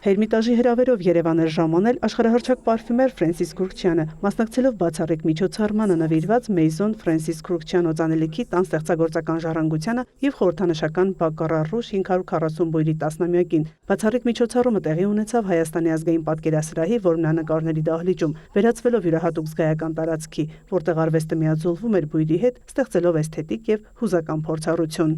Հերմիտաժի հրավերով Երևան էր ժամանել աշխարհահռչակ պարֆյումեր Ֆրենսիս Քրուքչյանը, մասնակցելով բացառիկ միջոցառմանը նվիրված Maison Francis Քրուքչյան օծանելիքի տան ստեղծագործական ժառանգությանը և խորհրդանշական Բակկարառ Ռուժ 540 բույրի տասնամյակին։ Բացառիկ միջոցառումը տեղի ունեցավ Հայաստանի ազգային պատկերասրահի որմնանկարների դահլիճում, վերածվելով յուրահատուկ զգայական տարածքի, որտեղ արվեստը միաձուլվում էր բույրի հետ, ստեղծելով էսթետիկ և հուզական փորձառություն։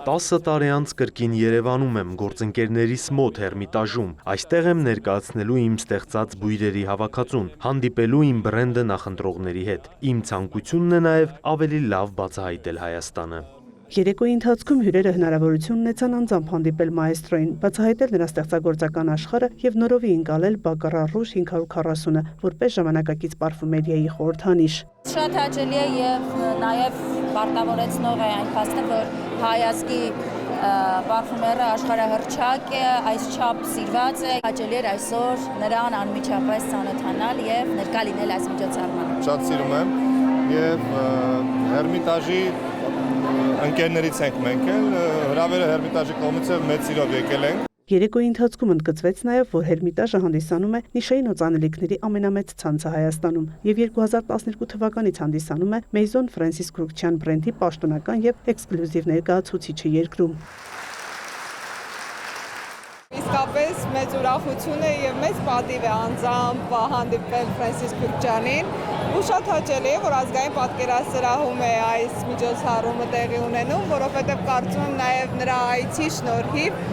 10 տարի անց կրկին Երևանում եմ, գործընկերներիս մոտ Հերմիտաժում։ Այստեղ եմ ներկայացնելու իմ ստեղծած բույրերի հավաքածուն, հանդիպելու իմ բրենդը նախընտրողների հետ։ Իմ ցանկությունն է նաև ավելի լավ բացահայտել Հայաստանը։ Երեկոյի ընթացքում հյուրերը հնարավորություն ունեցան անձամբ հանդիպել մաեստրոյին, բացահայտել նրա ստեղծագործական աշխարհը և նորովի ընկալել Բակկարառ Ռուժ 540-ը, որպես ժամանակակից պարֆումերիայի խորհրդանիշ։ Շատ հաճելի է և նաև պարտավորեցնող է այն փաստը, որ հայ ազգի պարֆումերը աշխարհահռչակ է, այսչափ սիրված է, հաճելի էր այսօր նրան անմիջապես ծանոթանալ և ներկա լինել այս միջոցառմանը։ Շատ սիրում եմ և Հերմիտաժի ընկերներից ենք մենք էլ, հրավերը Հերմիտաժի կողմից մեծ սիրով եկել ենք։ Երեկոյի ընթացքում ընդգծվեց նաև, որ Հերմիտաժը հանդիսանում է նիշային օծանելիքների ամենամեծ ցանցը Հայաստանում և 2012 թվականից հանդիսանում է Maison Francis Քրուքչյան բրենդի պաշտոնական և էքսկլյուզիվ ներկայացուցիչը երկրում։ Իսկապես մեծ ուրախություն է և մեծ պատիվ է անձամբ հանդիպել Ֆրենսիս Քրուքչյանին ու շատ հաճելի է, որ ազգային պատկերասրահում է այս միջոցառումը տեղի ունենում, որովհետև կարծում եմ նաև նրա այցի շնորհիվ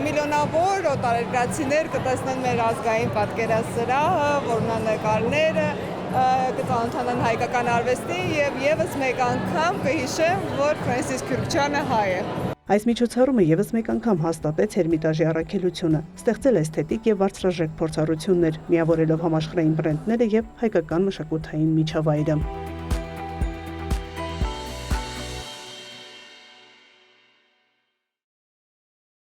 միլիոնավոր օտարերկրացիներ կտեսնեն մեր ազգային պատկերասրահը, որմնանկարները, կծանոթանան հայկական արվեստին և ևս մեկ անգամ կհիշեն, որ Ֆրենսիս Քրուքչյանը հայ է։ Այս միջոցառումը ևս մեկ անգամ հաստատեց Հերմիտաժի առաքելությունը, ստեղծել էսթետիկ և բարձրաժեք փորձառություններ, միավորելով համաշխարհային բրենդները և հայկական մշակութային միջավայրը։